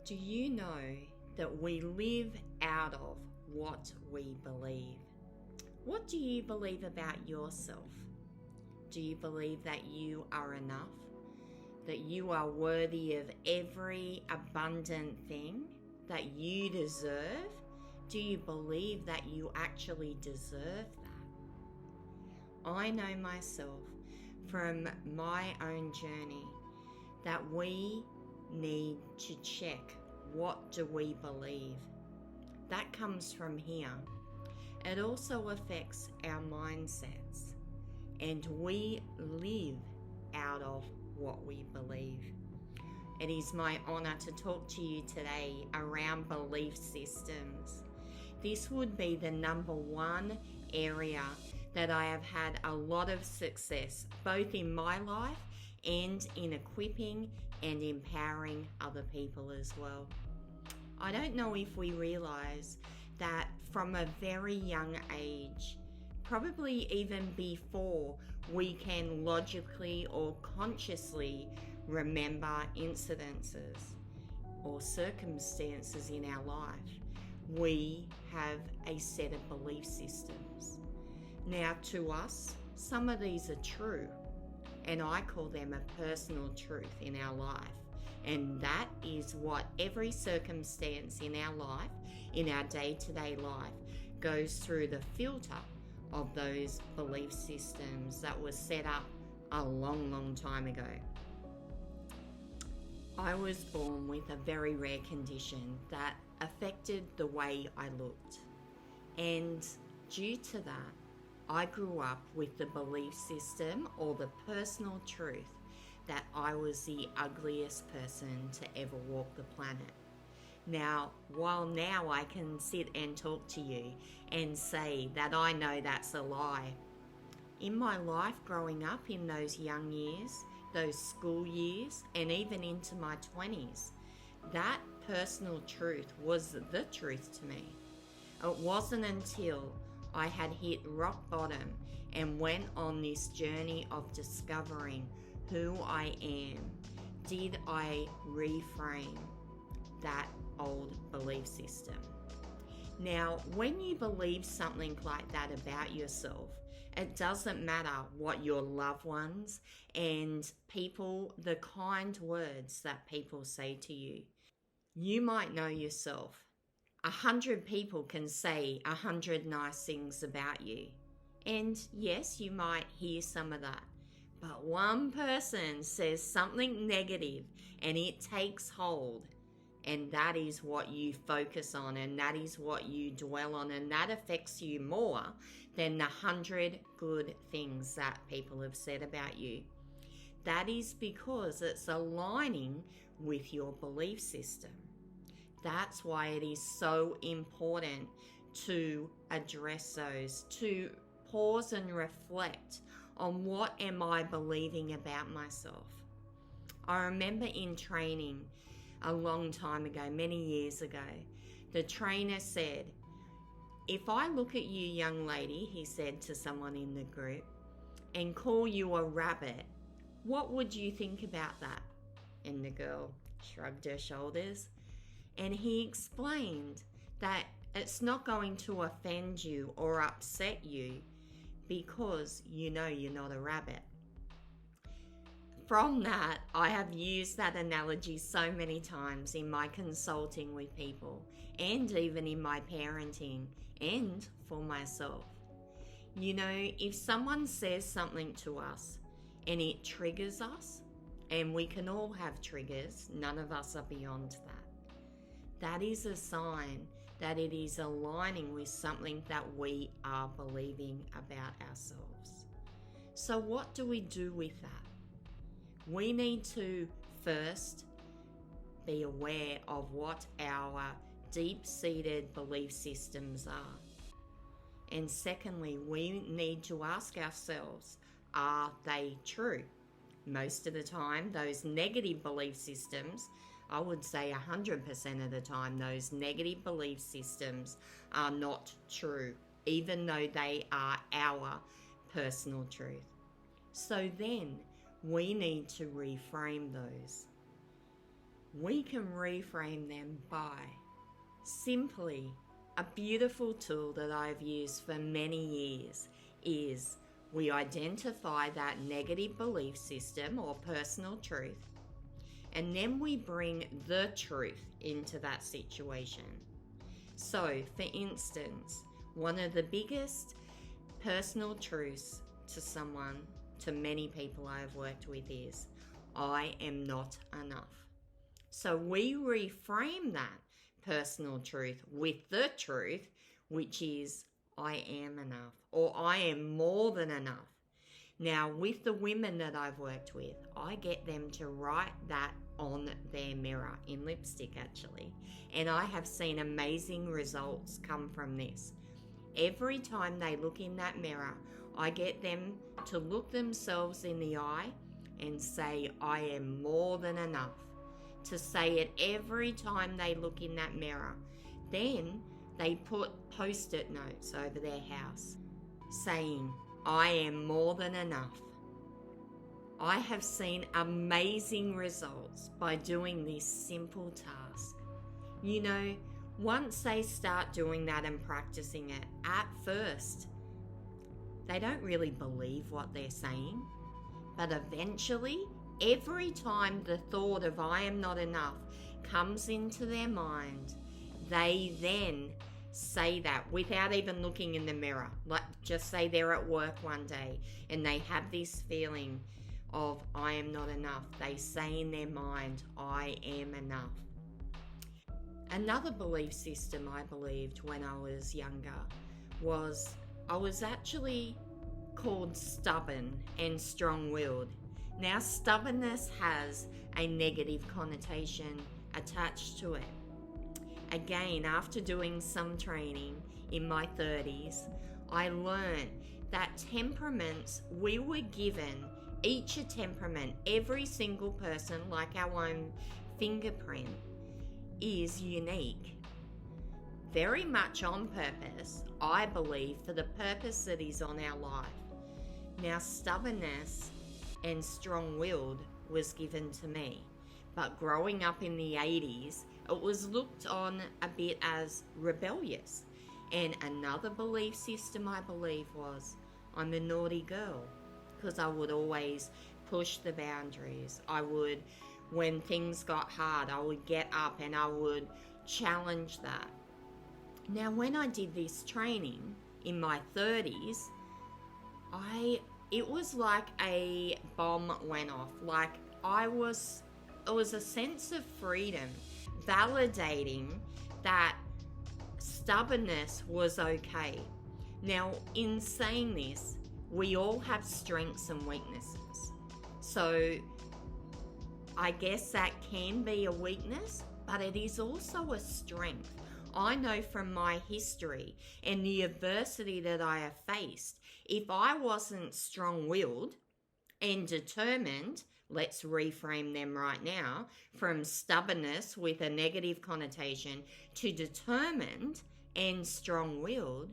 Do you know that we live out of what we believe? What do you believe about yourself? Do you believe that you are enough? That you are worthy of every abundant thing that you deserve? Do you believe that you actually deserve that? I know myself from my own journey that we need to check, what do we believe? That comes from here. It also affects our mindsets, and we live out of what we believe. It is my honor to talk to you today around belief systems. This would be the number one area that I have had a lot of success, both in my life and in equipping and empowering other people as well. I don't know if we realize that from a very young age, probably even before we can logically or consciously remember incidences or circumstances in our life, we have a set of belief systems. Now, to us, some of these are true, and I call them a personal truth in our life. And that is what every circumstance in our life, in our day-to-day life, goes through the filter of those belief systems that were set up a long, long time ago. I was born with a very rare condition that affected the way I looked. And due to that, I grew up with the belief system or the personal truth that I was the ugliest person to ever walk the planet. Now, while now I can sit and talk to you and say that I know that's a lie, in my life growing up in those young years, those school years, and even into my 20s, that personal truth was the truth to me. It wasn't until I had hit rock bottom and went on this journey of discovering who I am, did I reframe that old belief system. Now, when you believe something like that about yourself, it doesn't matter what your loved ones and people, the kind words that people say to you. You might know yourself. 100 people can say 100 nice things about you. And yes, you might hear some of that. But one person says something negative and it takes hold. And that is what you focus on, and that is what you dwell on, and that affects you more than the 100 good things that people have said about you. That is because it's aligning with your belief system. That's why it is so important to address those, to pause and reflect on what am I believing about myself. I remember in training a long time ago, many years ago, the trainer said, if I look at you, young lady, he said to someone in the group, and call you a rabbit, what would you think about that? And the girl shrugged her shoulders. And he explained that it's not going to offend you or upset you because you know you're not a rabbit. From that, I have used that analogy so many times in my consulting with people and even in my parenting and for myself. You know, if someone says something to us and it triggers us, and we can all have triggers, none of us are beyond that. That is a sign that it is aligning with something that we are believing about ourselves. So what do we do with that? We need to first be aware of what our deep-seated belief systems are. And secondly, we need to ask ourselves, are they true? Most of the time, those negative belief systems, I would say 100% of the time, those negative belief systems are not true, even though they are our personal truth. So then, we need to reframe those. we can reframe them by simply a beautiful tool that I've used for many years is we identify that negative belief system or personal truth, and then we bring the truth into that situation. So, for instance, one of the biggest personal truths to many people I've worked with is, I am not enough. So we reframe that personal truth with the truth, which is, I am enough, or I am more than enough. Now, with the women that I've worked with, I get them to write that on their mirror, in lipstick actually, and I have seen amazing results come from this. Every time they look in that mirror, I get them to look themselves in the eye and say, I am more than enough. To say it every time they look in that mirror. Then they put post-it notes over their house saying, I am more than enough. I have seen amazing results by doing this simple task. You know, once they start doing that and practicing it, at first, they don't really believe what they're saying, but eventually, every time the thought of I am not enough comes into their mind, they then say that without even looking in the mirror. Like, just say they're at work one day and they have this feeling of I am not enough. They say in their mind, I am enough. Another belief system I believed when I was younger was I was actually called stubborn and strong-willed. Now, stubbornness has a negative connotation attached to it. Again, after doing some training in my 30s, I learned that temperaments, we were given each a temperament. Every single person, like our own fingerprint, is unique. Very much on purpose, I believe, for the purpose that is on our life. Now, stubbornness and strong-willed was given to me. But growing up in the 80s, it was looked on a bit as rebellious. And another belief system I believe was, I'm a naughty girl, because I would always push the boundaries. I would, when things got hard, I would get up and I would challenge that. Now, when I did this training in my 30s, it was like a bomb went off. Like it was a sense of freedom, validating that stubbornness was okay. Now, in saying this, we all have strengths and weaknesses. So I guess that can be a weakness, but it is also a strength. I know from my history and the adversity that I have faced, if I wasn't strong-willed and determined, let's reframe them right now, from stubbornness with a negative connotation to determined and strong-willed,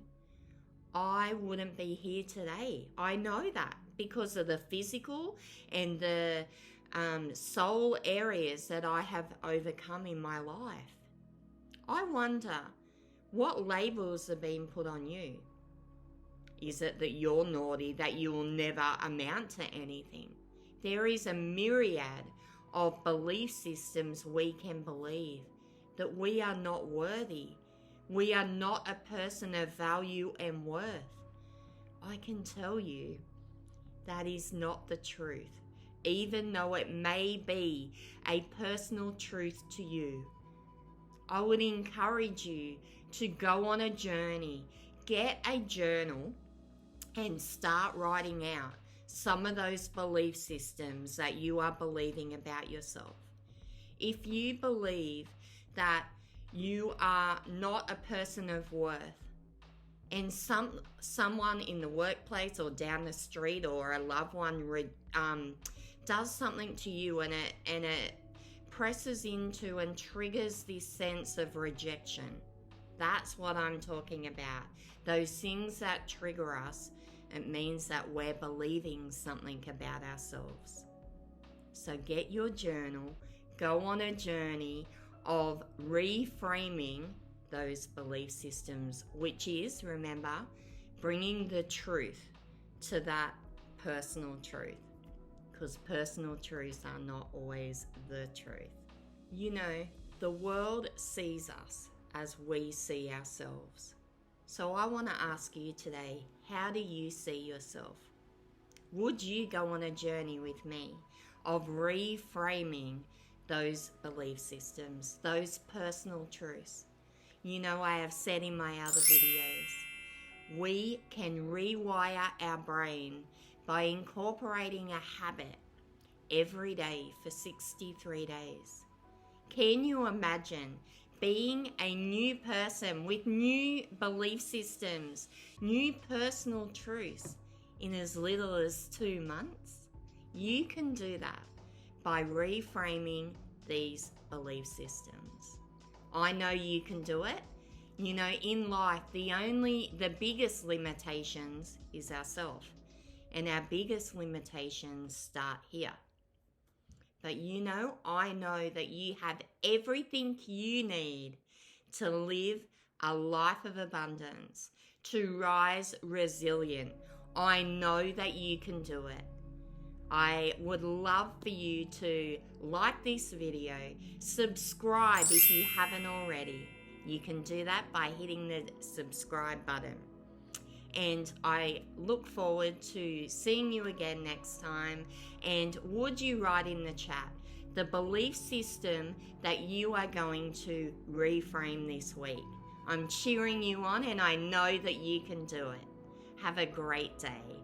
I wouldn't be here today. I know that because of the physical and the soul areas that I have overcome in my life. I wonder, what labels are being put on you? Is it that you're naughty, that you will never amount to anything? There is a myriad of belief systems we can believe that we are not worthy. We are not a person of value and worth. I can tell you that is not the truth, even though it may be a personal truth to you. I would encourage you to go on a journey, get a journal, and start writing out some of those belief systems that you are believing about yourself. If you believe that you are not a person of worth, and someone in the workplace or down the street or a loved one does something to you and it presses into and triggers this sense of rejection, that's what I'm talking about. Those things that trigger us, it means that we're believing something about ourselves. So get your journal, go on a journey of reframing those belief systems, which is, remember, bringing the truth to that personal truth, because personal truths are not always the truth. You know, the world sees us as we see ourselves. So I want to ask you today, how do you see yourself? Would you go on a journey with me of reframing those belief systems, those personal truths? You know, I have said in my other videos, we can rewire our brain by incorporating a habit every day for 63 days. Can you imagine being a new person with new belief systems, new personal truths in as little as 2 months? You can do that by reframing these belief systems. I know you can do it. You know, in life, the biggest limitations is ourselves. And our biggest limitations start here. But you know, I know that you have everything you need to live a life of abundance, to rise resilient. I know that you can do it. I would love for you to like this video, subscribe if you haven't already. You can do that by hitting the subscribe button. And I look forward to seeing you again next time. And would you write in the chat the belief system that you are going to reframe this week? I'm cheering you on, and I know that you can do it. Have a great day.